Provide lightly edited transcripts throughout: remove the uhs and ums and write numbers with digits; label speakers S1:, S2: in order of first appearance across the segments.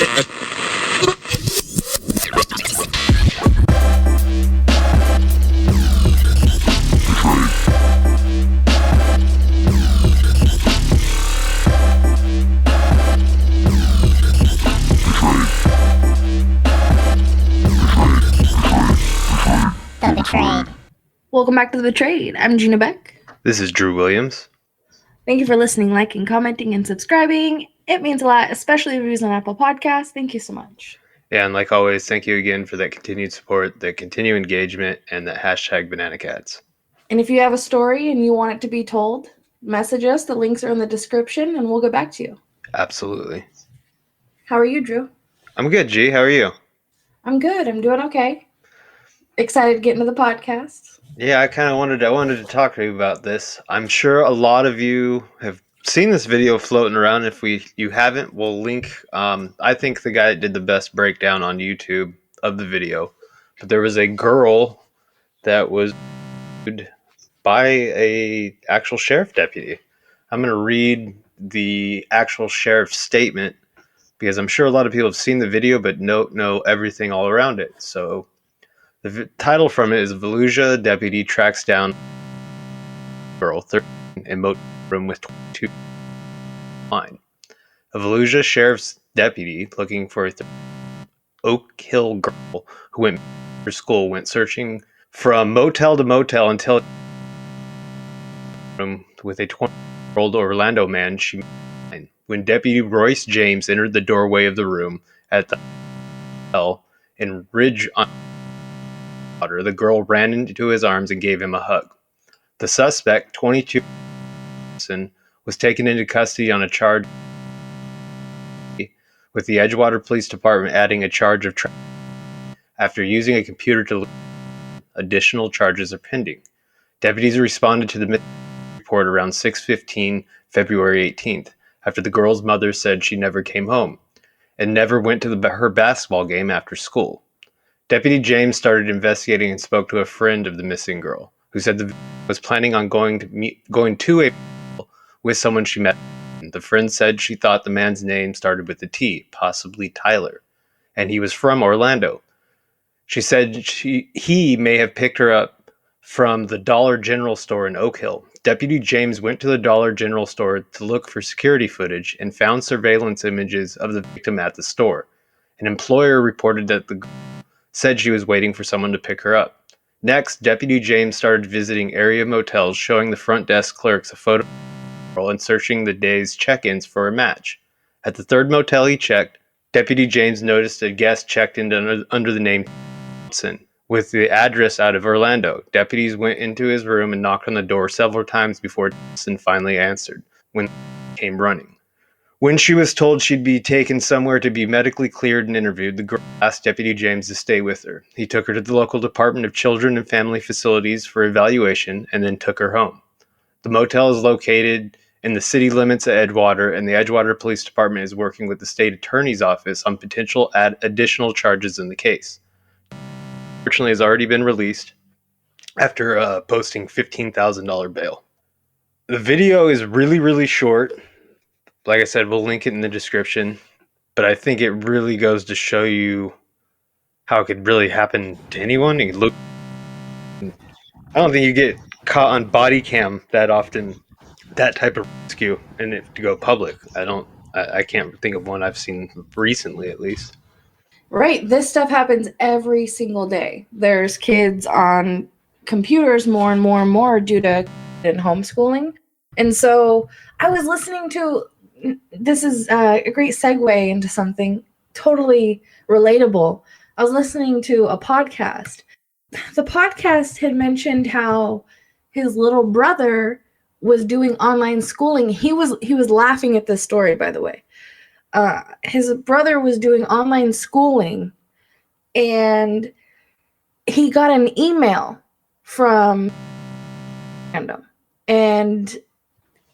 S1: The Betrayed. Welcome back to The Betrayed. I'm Gina Beck.
S2: This is Drew Williams.
S1: Thank you for listening, liking, commenting, and subscribing. It means a lot, especially reviews on Apple Podcasts. Thank you so much.
S2: Yeah, and like always, thank you again for that continued support, the continued engagement, and that hashtag Banana Cats.
S1: And if you have a story and you want it to be told, message us. The links are in the description, and we'll get back to you.
S2: Absolutely.
S1: How are you, Drew?
S2: I'm good, G. How are you?
S1: I'm good. I'm doing okay. Excited to get into the podcast.
S2: Yeah, I wanted to talk to you about this. I'm sure a lot of you have seen this video floating around. If you haven't, we'll link. I think the guy that did the best breakdown on YouTube of the video. But there was a girl that was by a actual sheriff deputy. I'm going to read the actual sheriff's statement because I'm sure a lot of people have seen the video but know everything all around it. So the title from it is Volusia Deputy Tracks Down Girl 13 in motel room with 22 line. A Volusia Sheriff's deputy looking for a Oak Hill girl who went for school went searching from motel to motel until room with a 20-year-old Orlando man she met. When Deputy Royce James entered the doorway of the room at the hotel in Ridge on the girl ran into his arms and gave him a hug. The suspect, 22, was taken into custody on a charge, with the Edgewater Police Department adding a charge of after using a computer to additional charges are pending. Deputies responded to the report around 6:15 February 18th, after the girl's mother said she never came home and never went to her basketball game after school. Deputy James started investigating and spoke to a friend of the missing girl, who said the was planning on going to a with someone she met. The friend said she thought the man's name started with a T, possibly Tyler, and he was from Orlando. She said he may have picked her up from the Dollar General store in Oak Hill. Deputy James went to the Dollar General store to look for security footage and found surveillance images of the victim at the store. An employer reported that the said she was waiting for someone to pick her up. Next, Deputy James started visiting area motels, showing the front desk clerks a photo of the girl and searching the day's check-ins for a match. At the third motel he checked, Deputy James noticed a guest checked in under the name Thompson, with the address out of Orlando. Deputies went into his room and knocked on the door several times before Thompson finally answered, when came running. When she was told she'd be taken somewhere to be medically cleared and interviewed, the girl asked Deputy James to stay with her. He took her to the local Department of Children and Family Facilities for evaluation and then took her home. The motel is located in the city limits of Edgewater, and the Edgewater Police Department is working with the state attorney's office on potential additional charges in the case. Unfortunately, has already been released after posting $15,000 bail. The video is really, really short. Like I said, we'll link it in the description, but I think it really goes to show you how it could really happen to anyone. I don't think you get caught on body cam that often, that type of rescue, and if to go public. I can't think of one I've seen recently, at least.
S1: Right. This stuff happens every single day. There's kids on computers more and more due to homeschooling. And so I was listening to, this is a great segue into something totally relatable. I was listening to a podcast. The podcast had mentioned how his little brother was doing online schooling. He was laughing at this story, by the way. His brother was doing online schooling, and he got an email from random, and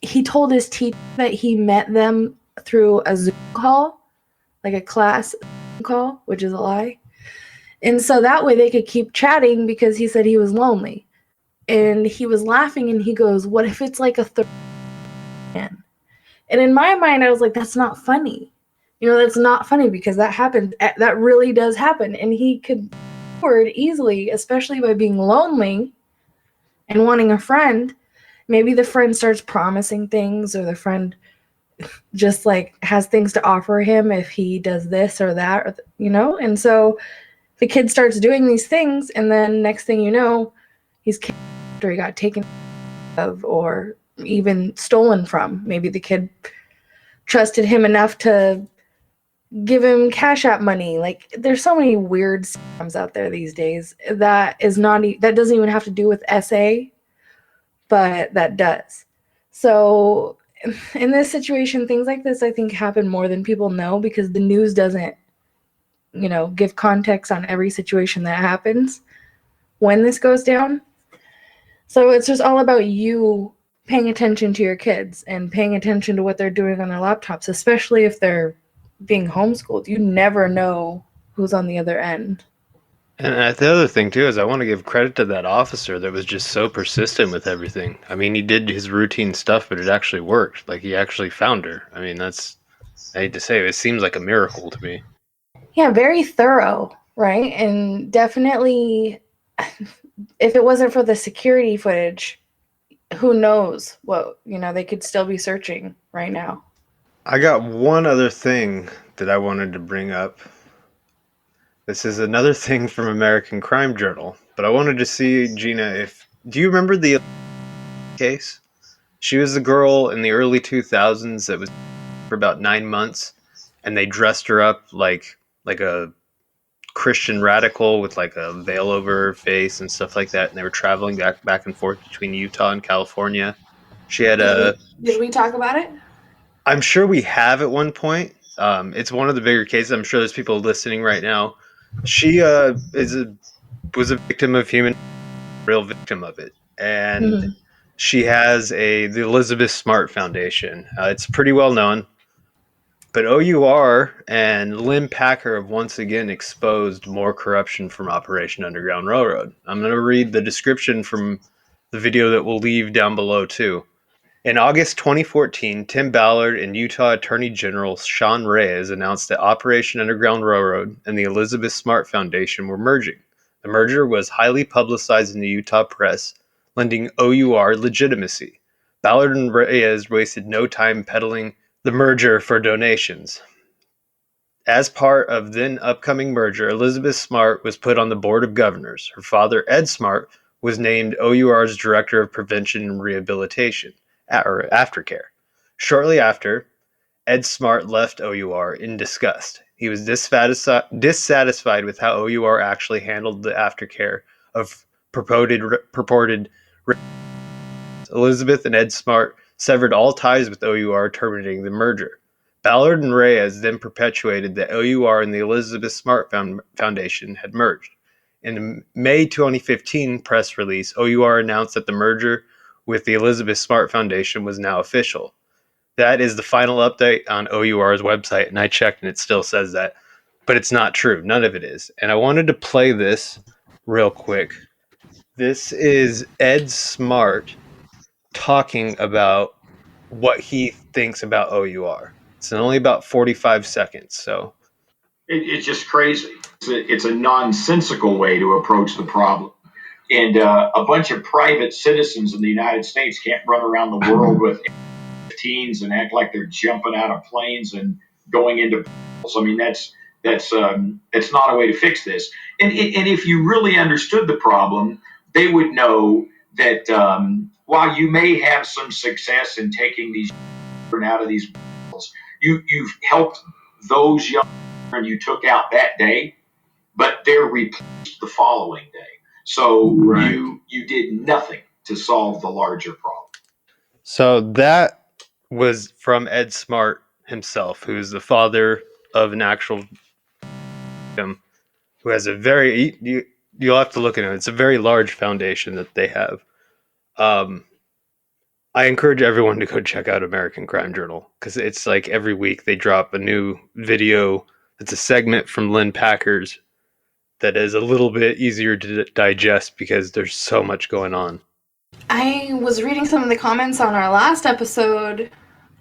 S1: he told his teacher that he met them through a Zoom call, like a class call, which is a lie. And so that way they could keep chatting because he said he was lonely. And he was laughing, and he goes, what if it's like a third man? And in my mind, I was like, that's not funny. That's not funny because that happens. That really does happen. And he could forward easily, especially by being lonely and wanting a friend. Maybe the friend starts promising things, or the friend just like has things to offer him if he does this or that, and so the kid starts doing these things, and then next thing you know, he's killed after he got taken of or even stolen from. Maybe the kid trusted him enough to give him cash app money. Like, there's so many weird scams out there these days that doesn't even have to do with SA, but that does. So in this situation, things like this, I think, happen more than people know because the news doesn't, give context on every situation that happens when this goes down. So it's just all about you paying attention to your kids and paying attention to what they're doing on their laptops, especially if they're being homeschooled. You never know who's on the other end.
S2: And the other thing too is I want to give credit to that officer that was just so persistent with everything. I mean, he did his routine stuff, but it actually worked. Like, he actually found her. I mean, I hate to say it seems like a miracle to me.
S1: Yeah, very thorough, right? And definitely, if it wasn't for the security footage, who knows what, they could still be searching right now.
S2: I got one other thing that I wanted to bring up. This is another thing from American Crime Journal, but I wanted to see, Gina, do you remember the case? She was the girl in the early 2000s that was for about 9 months, and they dressed her up like a Christian radical with like a veil over her face and stuff like that, and they were traveling back and forth between Utah and California. She had
S1: Did we talk about it?
S2: I'm sure we have at one point. It's one of the bigger cases. I'm sure there's people listening right now. She was a victim of real victim of it, and she has the Elizabeth Smart Foundation. It's pretty well known, but OUR and Lynn Packer have once again exposed more corruption from Operation Underground Railroad. I'm going to read the description from the video that we'll leave down below too. In August 2014, Tim Ballard and Utah Attorney General Sean Reyes announced that Operation Underground Railroad and the Elizabeth Smart Foundation were merging. The merger was highly publicized in the Utah press, lending OUR legitimacy. Ballard and Reyes wasted no time peddling the merger for donations. As part of the upcoming merger, Elizabeth Smart was put on the board of governors. Her father, Ed Smart, was named OUR's Director of Prevention and Rehabilitation, or Aftercare. Shortly after, Ed Smart left OUR in disgust. He was dissatisfied with how OUR actually handled the aftercare of purported Elizabeth and Ed Smart severed all ties with OUR, terminating the merger. Ballard and Reyes then perpetuated that OUR and the Elizabeth Smart Foundation had merged. In a May 2015 press release, OUR announced that the merger with the Elizabeth Smart Foundation was now official. That is the final update on OUR's website, and I checked and it still says that. But it's not true. None of it is. And I wanted to play this real quick. This is Ed Smart talking about what he thinks about OUR. It's only about 45 seconds, so.
S3: It's just crazy. It's a nonsensical way to approach the problem. And a bunch of private citizens in the United States can't run around the world with teens and act like they're jumping out of planes and going into. I mean, that's not a way to fix this. And if you really understood the problem, they would know that while you may have some success in taking these out of these, you've helped those young and you took out that day, but they're replaced the following day. So right. you did nothing to solve the larger problem.
S2: So that was from Ed Smart himself, who's the father of an actual victim, who has a very you'll have to look at it. It's a very large foundation that they have. I encourage everyone to go check out American Crime Journal because it's like every week they drop a new video. It's a segment from Lynn Packer's that is a little bit easier to digest because there's so much going on.
S1: I was reading some of the comments on our last episode,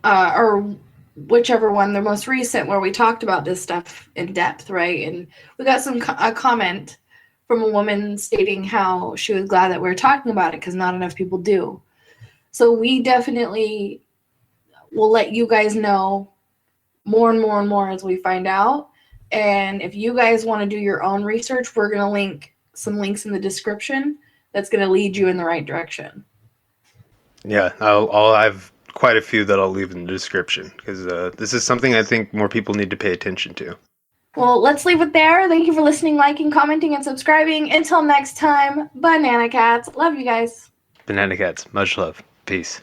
S1: or whichever one, the most recent, where we talked about this stuff in depth, right? And we got a comment from a woman stating how she was glad that we were talking about it because not enough people do. So we definitely will let you guys know more and more and more as we find out. And if you guys want to do your own research, we're going to link some links in the description that's going to lead you in the right direction.
S2: Yeah, I'll have quite a few that I'll leave in the description because this is something I think more people need to pay attention to.
S1: Well, let's leave it there. Thank you for listening, liking, commenting, and subscribing. Until next time, banana cats. Love you guys.
S2: Banana Cats, much love. Peace.